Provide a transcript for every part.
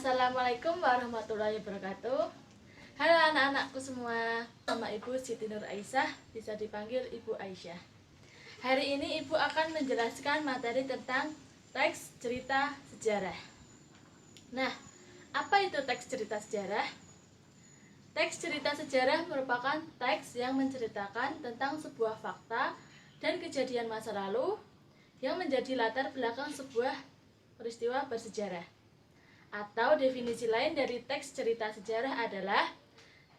Assalamualaikum warahmatullahi wabarakatuh. Halo anak-anakku semua, nama Ibu Siti Nur Aisyah, bisa dipanggil Ibu Aisyah. Hari ini Ibu akan menjelaskan materi tentang teks cerita sejarah. Nah, apa itu teks cerita sejarah? Teks cerita sejarah merupakan teks yang menceritakan tentang sebuah fakta dan kejadian masa lalu yang menjadi latar belakang sebuah peristiwa bersejarah. Atau definisi lain dari teks cerita sejarah adalah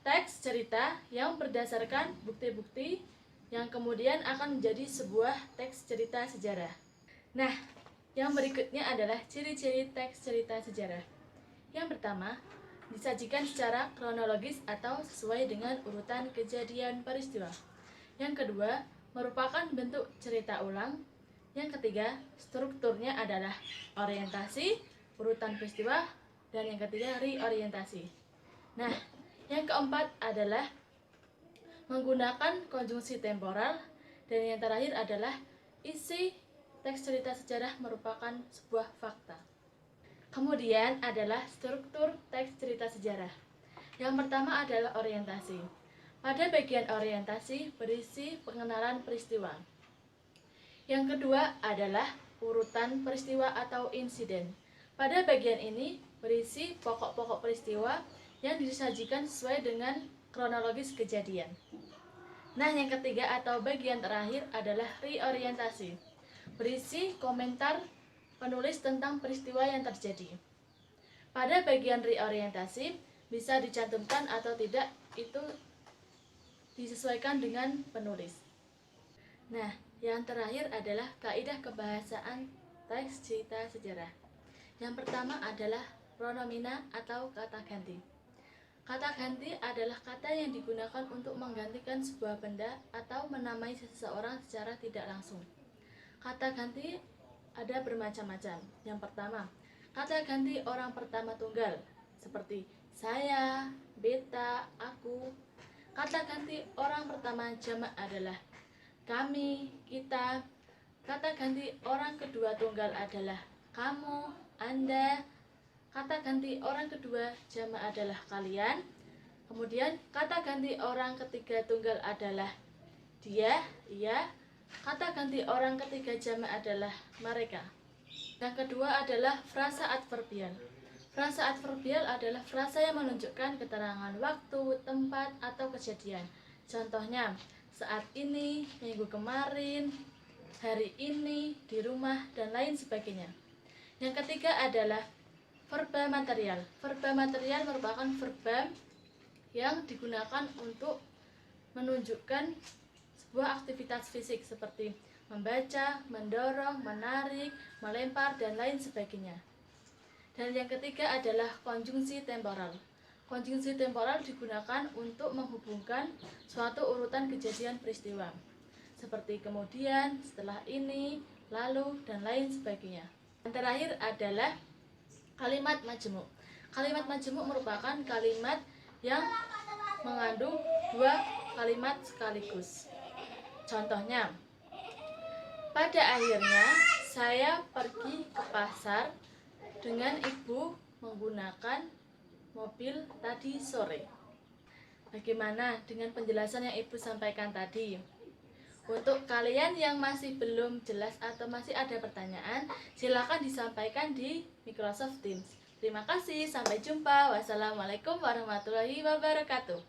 teks cerita yang berdasarkan bukti-bukti yang kemudian akan menjadi sebuah teks cerita sejarah. Nah, yang berikutnya adalah ciri-ciri teks cerita sejarah. Yang pertama, disajikan secara kronologis atau sesuai dengan urutan kejadian peristiwa. Yang kedua, merupakan bentuk cerita ulang. Yang ketiga, strukturnya adalah orientasi, urutan peristiwa, dan yang ketiga reorientasi. Nah, yang keempat adalah menggunakan konjungsi temporal, dan yang terakhir adalah isi teks cerita sejarah merupakan sebuah fakta. Kemudian adalah struktur teks cerita sejarah. Yang pertama adalah orientasi. Pada bagian orientasi berisi pengenalan peristiwa. Yang kedua adalah urutan peristiwa atau insiden. Pada bagian ini berisi pokok-pokok peristiwa yang disajikan sesuai dengan kronologis kejadian. Nah, yang ketiga atau bagian terakhir adalah reorientasi. Berisi komentar penulis tentang peristiwa yang terjadi. Pada bagian reorientasi bisa dicantumkan atau tidak, itu disesuaikan dengan penulis. Nah, yang terakhir adalah kaidah kebahasaan teks cerita sejarah. Yang pertama adalah pronomina atau kata ganti. Kata ganti adalah kata yang digunakan untuk menggantikan sebuah benda atau menamai seseorang secara tidak langsung. Kata ganti ada bermacam-macam. Yang pertama, kata ganti orang pertama tunggal, seperti saya, beta, aku. Kata ganti orang pertama jamak adalah kami, kita. Kata ganti orang kedua tunggal adalah kamu, Anda. Kata ganti orang kedua jamak adalah kalian. Kemudian kata ganti orang ketiga tunggal adalah dia, ia. Kata ganti orang ketiga jamak adalah mereka. Yang kedua adalah frasa adverbial. Frasa adverbial adalah frasa yang menunjukkan keterangan waktu, tempat, atau kejadian. Contohnya, saat ini, minggu kemarin, hari ini, di rumah, dan lain sebagainya. Yang ketiga adalah verba material. Verba material merupakan verba yang digunakan untuk menunjukkan sebuah aktivitas fisik seperti membaca, mendorong, menarik, melempar, dan lain sebagainya. Dan yang ketiga adalah konjungsi temporal. Konjungsi temporal digunakan untuk menghubungkan suatu urutan kejadian peristiwa seperti kemudian, setelah ini, lalu, dan lain sebagainya. Yang terakhir adalah kalimat majemuk. Kalimat majemuk merupakan kalimat yang mengandung dua kalimat sekaligus. Contohnya, pada akhirnya saya pergi ke pasar dengan ibu menggunakan mobil tadi sore. Bagaimana dengan penjelasan yang ibu sampaikan tadi? Untuk kalian yang masih belum jelas atau masih ada pertanyaan, silakan disampaikan di Microsoft Teams. Terima kasih, sampai jumpa. Wassalamualaikum warahmatullahi wabarakatuh.